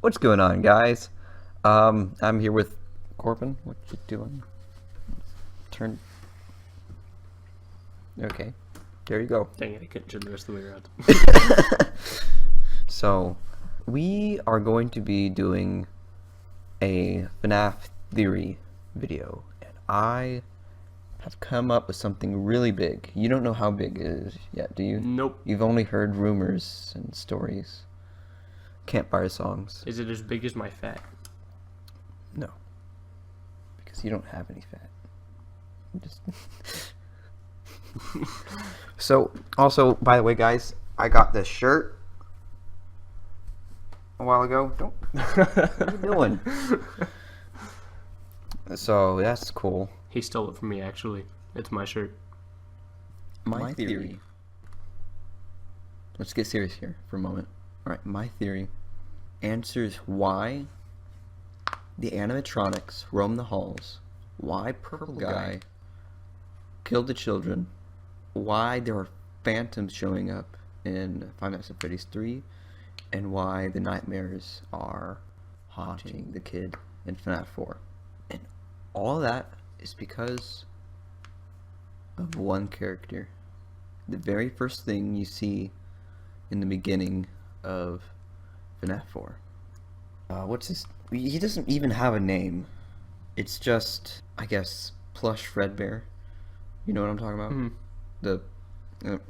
What's going on, guys? I'm here with Corbin. What you doing? Turn. Okay, there you go. Dang it, I couldn't turn the rest of the way around. So, we are going to be doing a FNAF theory video, and I have come up with something really big. You don't know how big it is yet, do you? Nope. You've only heard rumors and stories. Campfire songs. Is it as big as my fat? No. Because you don't have any fat. Just So, also, by the way, guys, I got this shirt a while ago. What are you doing? So, that's cool. He stole it from me, actually. It's my shirt. My theory. Let's get serious here for a moment. Alright, my theory answers why the animatronics roam the halls, why Purple Guy killed the children, why there are phantoms showing up in Five Nights at Freddy's 3, and why the nightmares are haunting the kid in FNAF 4. And all that is because of one character. The very first thing you see in the beginning of FNAF 4. What's his... He doesn't even have a name. It's just, I guess, Plush Fredbear. You know what I'm talking about? Mm-hmm. The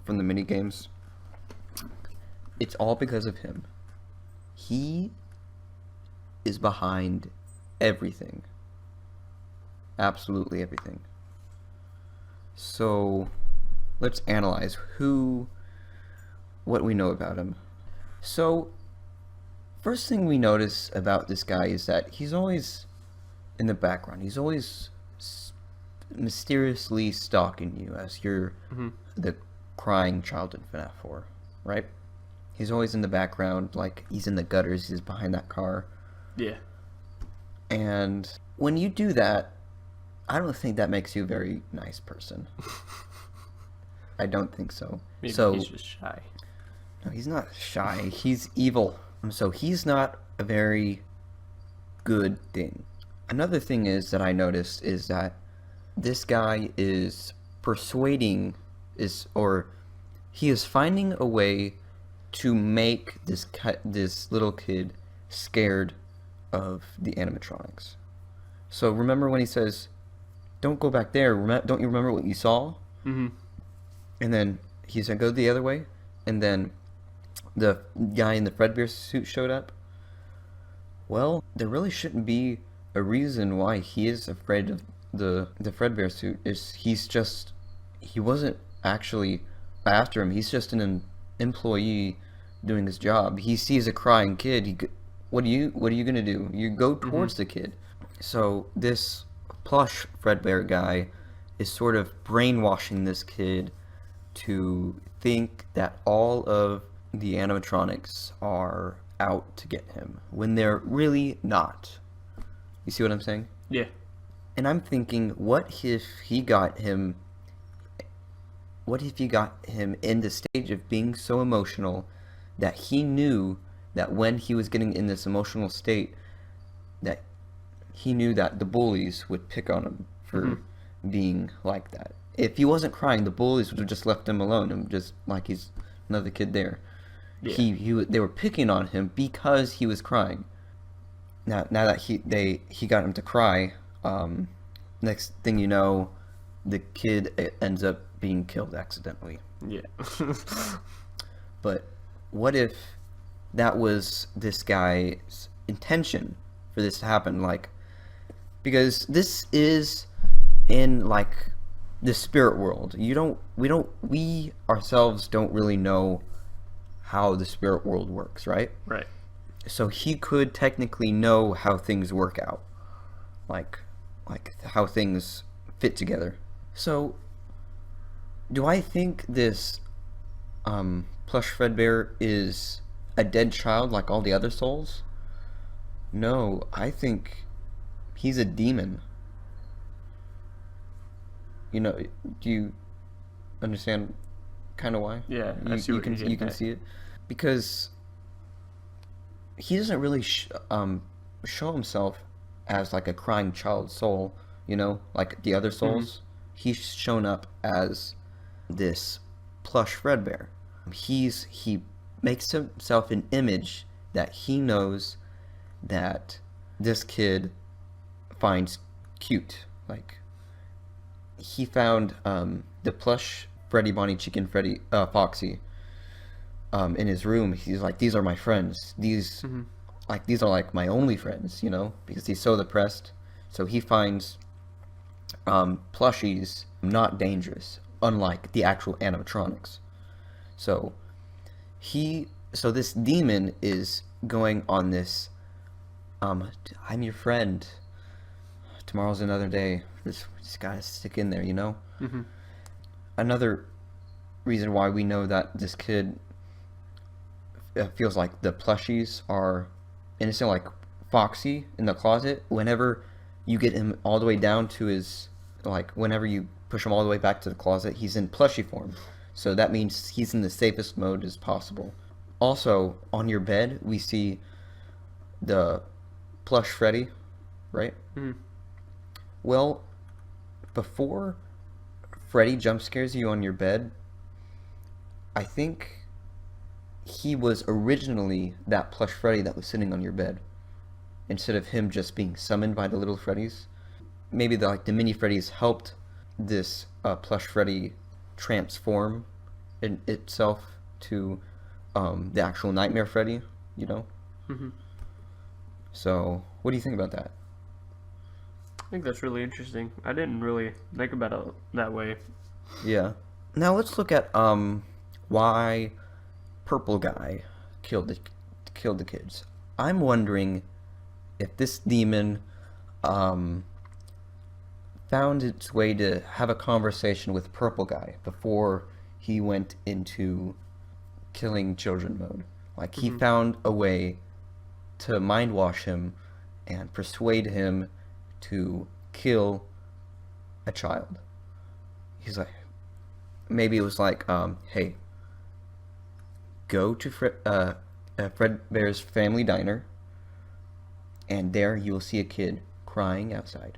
from the mini games. It's all because of him. He is behind everything. Absolutely everything. So, let's analyze what we know about him. So, first thing we notice about this guy is that he's always in the background. He's always mysteriously stalking you as you're the crying child in FNAF 4, right? He's always in the background, like he's in the gutters, he's behind that car. Yeah. And when you do that, I don't think that makes you a very nice person. I don't think so. Maybe so he's just shy. No, he's not shy. He's evil. So he's not a very good thing. Another thing is that I noticed is that this guy is he is finding a way to make this little kid scared of the animatronics. So remember when he says, "Don't go back there. Don't you remember what you saw?" Mm-hmm. And then he said, "Go the other way." And then the guy in the Fredbear suit showed up. Well, there really shouldn't be a reason why he is afraid of the Fredbear suit. He wasn't actually after him. He's just an employee doing his job. He sees a crying kid. What are you gonna do? You go towards the kid. So this Plush Fredbear guy is sort of brainwashing this kid to think that all of the animatronics are out to get him when they're really not. You see what I'm saying? Yeah. And I'm thinking, what if he got him in the stage of being so emotional that he knew that when he was getting in this emotional state, that he knew that the bullies would pick on him for being like that. If he wasn't crying, the bullies would have just left him alone and just like he's another kid there. Yeah. They were picking on him because he was crying. Now that he got him to cry, next thing you know, the kid ends up being killed accidentally. Yeah. But what if that was this guy's intention for this to happen? Like, because this is in like the spirit world. We ourselves don't really know how the spirit world works, right? Right. So he could technically know how things work out, like how things fit together. So, do I think this Plush Fredbear is a dead child like all the other souls? No, I think he's a demon. You know, do you understand kind of why? Yeah, I see what you can see it because he doesn't really show himself as like a crying child soul, you know, like the other souls. He's shown up as this Plush Fredbear. He makes himself an image that he knows that this kid finds cute. Like, he found the plush Freddy, Bonnie, Chicken, Freddy, Foxy in his room. He's like, these are my friends. These these are like my only friends, you know, because he's so depressed. So he finds plushies not dangerous, unlike the actual animatronics. So this demon is going on this I'm your friend. Tomorrow's another day. Just gotta stick in there, you know? Another reason why we know that this kid feels like the plushies are innocent, like Foxy in the closet. Whenever you get him all the way down to his, like, whenever you push him all the way back to the closet, he's in plushie form. So that means he's in the safest mode as possible. Also, on your bed, we see the plush Freddy, right? Well, before Freddy jump scares you on your bed, I think he was originally that plush Freddy that was sitting on your bed, instead of him just being summoned by the little Freddys. Maybe the mini Freddys helped this plush Freddy transform in itself to the actual Nightmare Freddy, you know? So, what do you think about that? I think that's really interesting. I didn't really think about it that way. Yeah. Now let's look at why Purple Guy killed the kids. I'm wondering if this demon found its way to have a conversation with Purple Guy before he went into killing children mode. Like, he found a way to mind wash him and persuade him to kill a child. He's like, maybe it was like, hey, go to Fredbear's family diner, and there you will see a kid crying outside.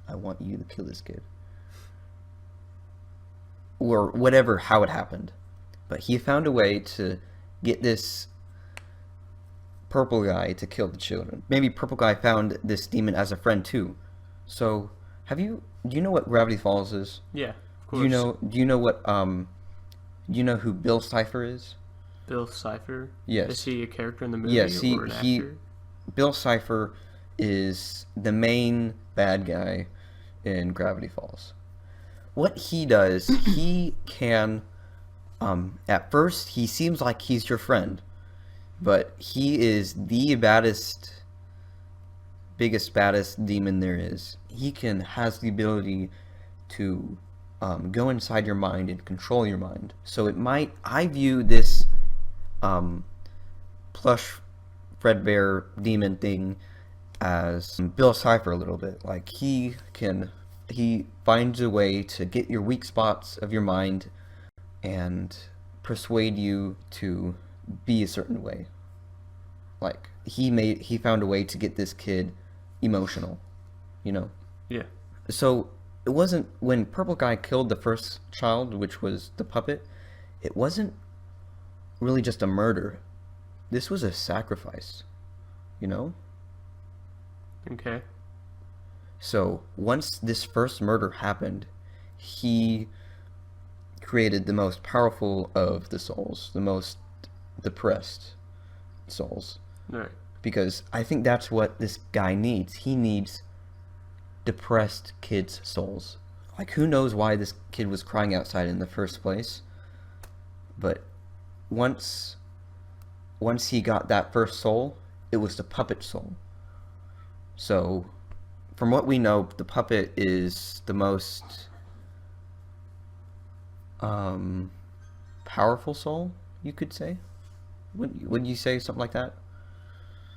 I want you to kill this kid. Or whatever, how it happened. But he found a way to get this Purple Guy to kill the children. Maybe Purple Guy found this demon as a friend too. So, do you know what Gravity Falls is? Yeah, of course. Do you know who Bill Cipher is? Bill Cipher? Yes. Is he a character in the movie Yes, or an actor? Bill Cipher is the main bad guy in Gravity Falls. What he does, he can, at first, he seems like he's your friend, but he is the baddest demon there is. He has the ability to go inside your mind and control your mind. So I view this plush Fredbear demon thing as Bill Cipher a little bit. Like, he finds a way to get your weak spots of your mind and persuade you to be a certain way. Like, he found a way to get this kid emotional, you know? Yeah. So it wasn't, when Purple Guy killed the first child, which was the puppet, it wasn't really just a murder. This was a sacrifice, you know? Okay. So once this first murder happened, he created the most powerful of the souls, the most depressed souls. Right. Because I think that's what this guy needs. He needs depressed kids' souls. Like, who knows why this kid was crying outside in the first place? But once he got that first soul, it was the puppet soul. So, from what we know, the puppet is the most powerful soul, you could say. Would you say something like that?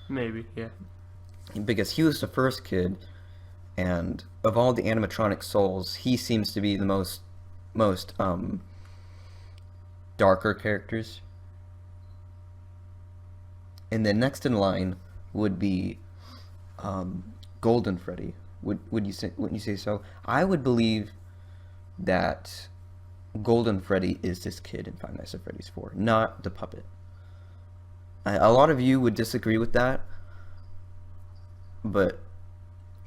Maybe, yeah. Because he was the first kid, and of all the animatronic souls, he seems to be the most darker characters. And then next in line would be Golden Freddy. Wouldn't you say so? I would believe that Golden Freddy is this kid in Five Nights at Freddy's 4, not the puppet. A lot of you would disagree with that, but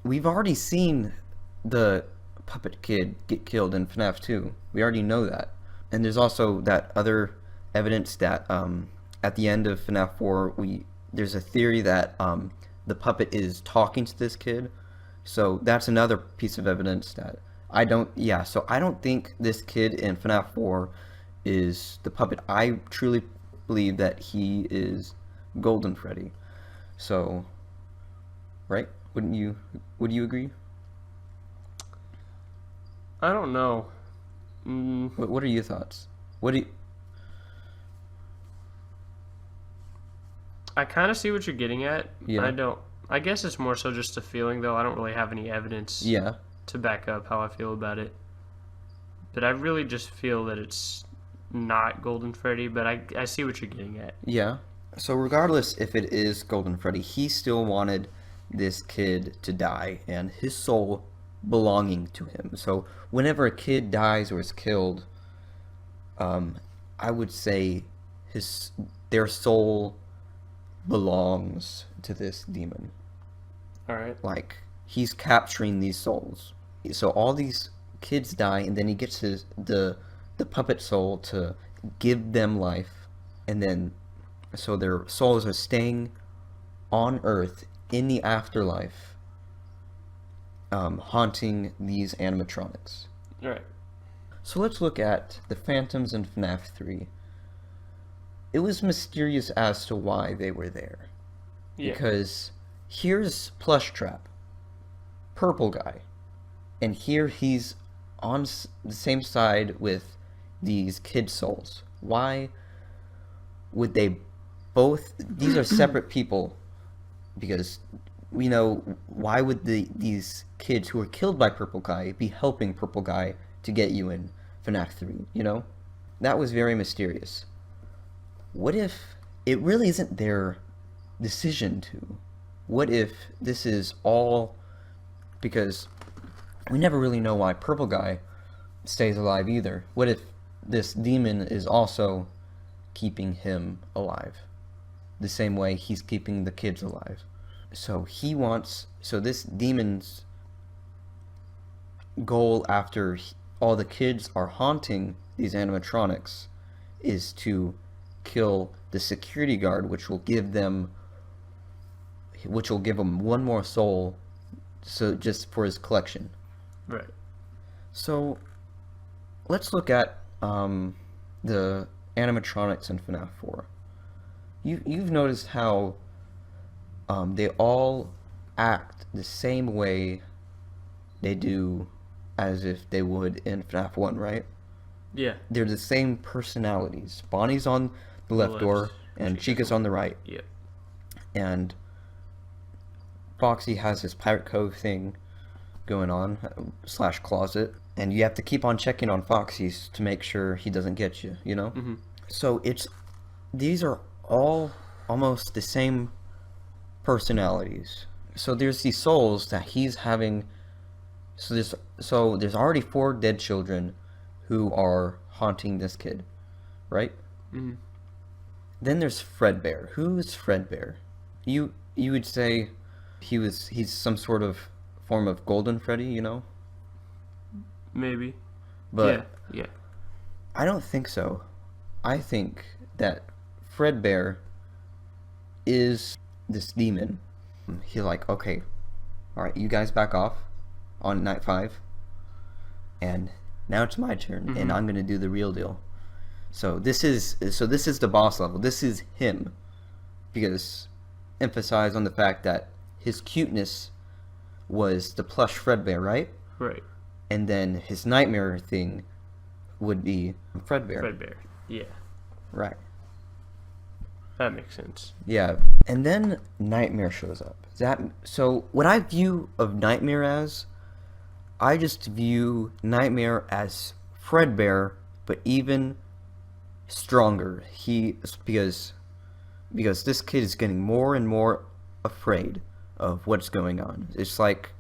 we've already seen the puppet kid get killed in FNAF 2. We already know that. And there's also that other evidence that at the end of FNAF 4, there's a theory that the puppet is talking to this kid. So that's another piece of evidence that so I don't think this kid in FNAF 4 is the puppet. I truly believe that he is Golden Freddy. So, right? Would you agree? I don't know. What are your thoughts? I kind of see what you're getting at. Yeah. I guess it's more so just a feeling, though. I don't really have any evidence to back up how I feel about it. But I really just feel that it's not Golden Freddy, but I see what you're getting at. Yeah. So regardless if it is Golden Freddy, he still wanted this kid to die and his soul belonging to him. So whenever a kid dies or is killed, I would say their soul belongs to this demon. All right. Like, he's capturing these souls. So all these kids die, and then he gets the puppet soul to give them life, and then so their souls are staying on Earth in the afterlife, haunting these animatronics. All right. So let's look at the phantoms in FNAF 3. It was mysterious as to why they were there. Yeah. Because here's Plush Trap, purple guy, and here he's on the same side with these kid souls. Why would they both? These are separate people, because we know why would these kids who were killed by purple guy be helping purple guy to get you in FNAF 3? You know, that was very mysterious. What if it really isn't their decision to? What if this is all because we never really know why purple guy stays alive either? What if this demon is also keeping him alive the same way he's keeping the kids alive? So this demon's goal after all the kids are haunting these animatronics is to kill the security guard, which will give them one more soul, so just for his collection. Right. So let's look at the animatronics in FNAF 4. You've noticed how they all act the same way they do as if they would in FNAF 1, right? Yeah. They're the same personalities. Bonnie's on the left door, and Chica's on the right. Yep. And Foxy has his Pirate Cove thing going on, / closet, and you have to keep on checking on Foxy's to make sure he doesn't get you, you know? Mm-hmm. So these are all almost the same personalities. So there's these souls that he's having, so there's already 4 dead children who are haunting this kid, right? Mm-hmm. Then there's Fredbear. Who's Fredbear? You would say he's some sort of form of Golden Freddy, you know? Maybe. But yeah. I don't think so. I think that Fredbear is this demon. He's like, okay, all right, you guys back off on night 5, and now it's my turn, and I'm gonna do the real deal. So this is the boss level. This is him, because emphasize on the fact that his cuteness was the Plush Fredbear, right? Right. And then his nightmare thing would be Fredbear. Fredbear. Yeah. Right. That makes sense. Yeah. And then Nightmare shows up. So what I view of Nightmare as, I just view Nightmare as Fredbear, but even stronger. Because because this kid is getting more and more afraid of what's going on. It's like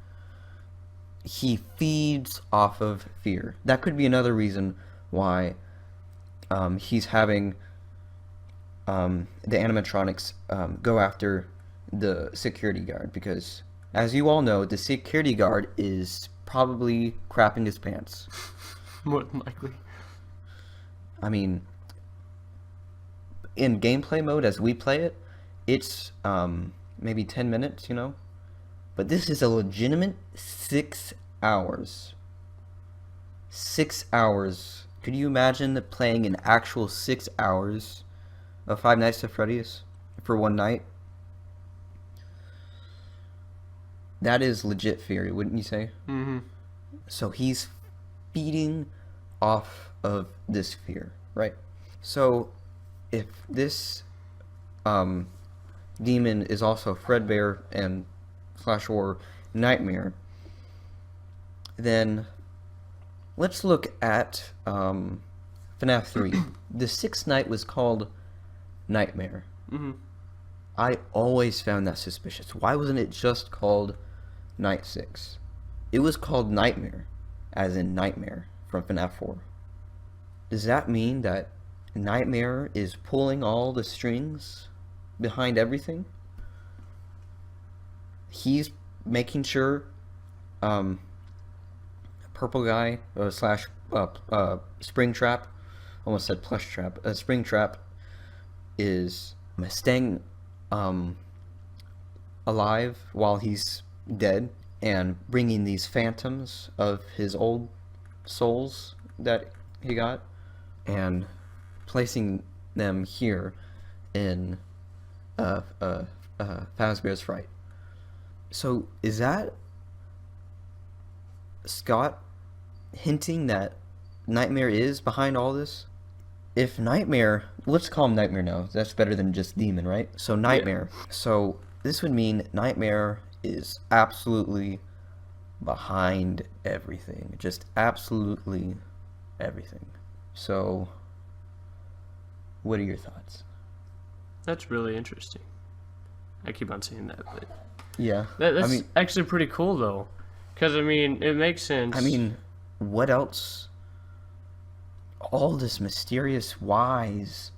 he feeds off of fear. That could be another reason why he's having the animatronics go after the security guard, because as you all know, the security guard is probably crapping his pants. More than likely. I mean, in gameplay mode as we play it, it's maybe 10 minutes, you know? But this is a legitimate 6 hours. 6 hours. Could you imagine playing an actual 6 hours of Five Nights at Freddy's for one night? That is legit fear, wouldn't you say? Mm-hmm. So he's feeding off of this fear, right? So if this demon is also Fredbear and / or Nightmare, then let's look at FNAF 3. The sixth night was called Nightmare. Mm-hmm. I always found that suspicious. Why wasn't it just called Night 6? It was called Nightmare, as in Nightmare, from FNAF 4. Does that mean that Nightmare is pulling all the strings behind everything? He's making sure Purple Guy / Springtrap, almost said Plush Trap, Springtrap is staying alive while he's dead, and bringing these phantoms of his old souls that he got and placing them here in Fazbear's Fright. So is that Scott hinting that Nightmare is behind all this? If Nightmare, let's call him Nightmare now. That's better than just Demon, right? So Nightmare. Yeah. So this would mean Nightmare is absolutely behind everything. Just absolutely everything. So what are your thoughts? That's really interesting. I keep on saying that, but yeah, that's actually pretty cool though, because I mean it makes sense. I mean, what else? All this mysterious whys,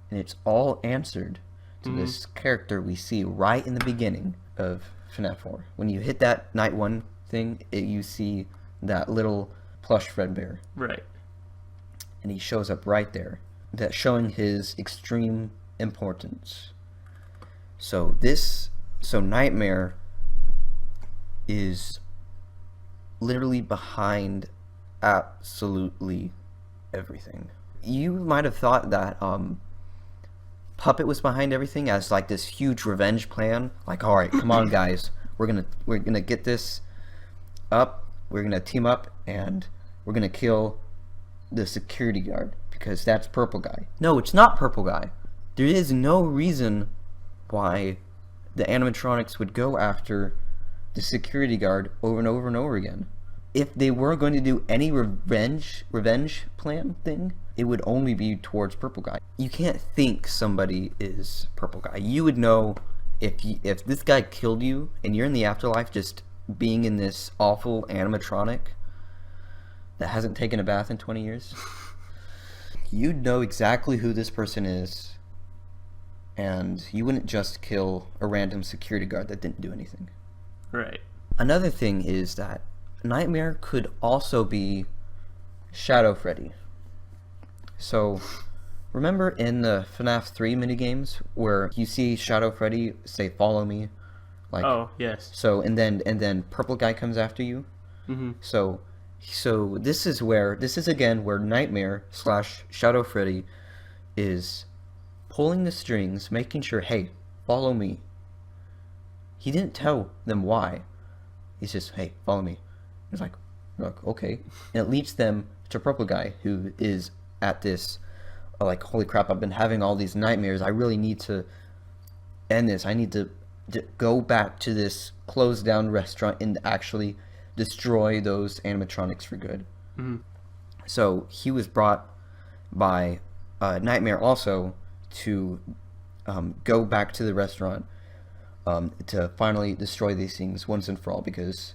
and it's all answered to this character we see right in the beginning of FNAF 4. When you hit that night 1 thing, you see that little Plush Fredbear. Right. And he shows up right there. That's showing his extreme importance. So Nightmare is literally behind absolutely everything. You might have thought that Puppet was behind everything as like this huge revenge plan. Like, all right, come on guys, we're gonna get this up. We're gonna team up and we're gonna kill the security guard because that's Purple Guy. No, it's not Purple Guy. There is no reason why the animatronics would go after the security guard over and over and over again. If they were going to do any revenge plan thing, it would only be towards Purple Guy. You can't think somebody is Purple Guy. You would know if this guy killed you and you're in the afterlife just being in this awful animatronic that hasn't taken a bath in 20 years. You'd know exactly who this person is, and you wouldn't just kill a random security guard that didn't do anything. Right. Another thing is that Nightmare could also be Shadow Freddy. So, remember in the FNAF 3 minigames where you see Shadow Freddy say, "Follow me"? Like, oh, yes. So, and then Purple Guy comes after you. Mm-hmm. So this is again where Nightmare / Shadow Freddy is pulling the strings, making sure, hey, follow me. He didn't tell them why. He's just, hey, follow me. He's like, okay. And it leads them to Purple Guy, who is at this, like, holy crap, I've been having all these nightmares. I really need to end this. I need to go back to this closed down restaurant and actually destroy those animatronics for good. Mm-hmm. So he was brought by Nightmare also to go back to the restaurant to finally destroy these things once and for all because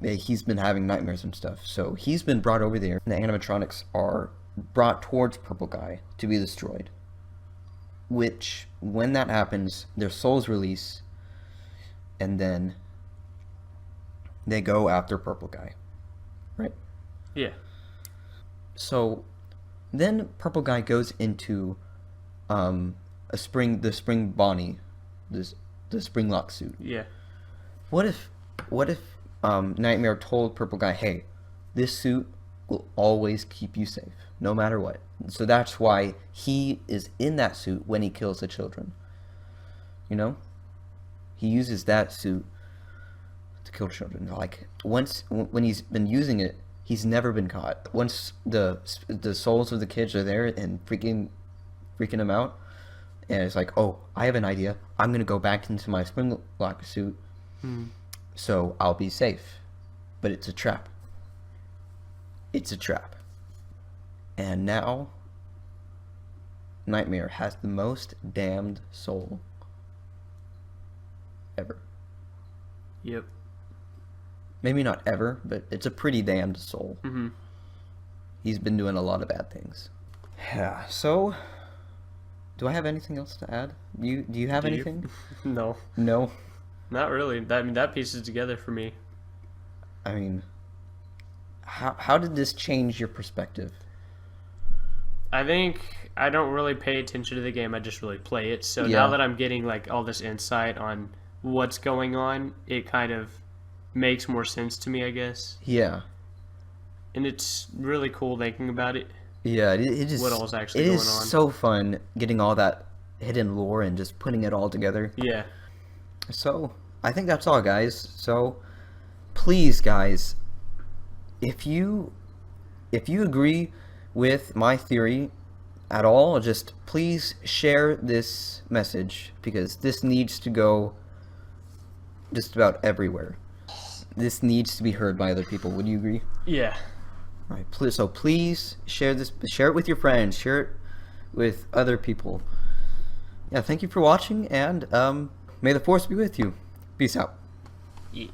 he's been having nightmares and stuff. So he's been brought over there, and the animatronics are brought towards Purple Guy to be destroyed. Which, when that happens, their souls release, and then they go after Purple Guy. Right? Yeah. So then Purple Guy goes into the spring Bonnie, the spring lock suit. Yeah. What if Nightmare told Purple Guy, hey, this suit will always keep you safe, no matter what. So that's why he is in that suit when he kills the children. You know? He uses that suit to kill children. Like, when he's been using it, he's never been caught. Once the souls of the kids are there and freaking him out, and it's like, oh, I have an idea. I'm gonna go back into my spring lock suit, so I'll be safe. But it's a trap. It's a trap. And now, Nightmare has the most damned soul ever. Yep. Maybe not ever, but it's a pretty damned soul. Mm-hmm. He's been doing a lot of bad things. Yeah, so, do I have anything else to add? Do you have anything? No. No? Not really. That pieces together for me. I mean, how did this change your perspective? I think I don't really pay attention to the game. I just really play it. So Yeah. now that I'm getting like all this insight on what's going on, it kind of makes more sense to me, I guess. Yeah. And it's really cool thinking about it. Yeah, it just... What all's actually it going is on. so fun getting all that hidden lore and just putting it all together. Yeah. So, I think that's all, guys. So, please, guys, if you agree with my theory at all, just please share this message, because this needs to go just about everywhere. This needs to be heard by other people. Would you agree? Yeah. All right. So please share this. Share it with your friends. Share it with other people. Yeah. Thank you for watching, and may the force be with you. Peace out. Yeah.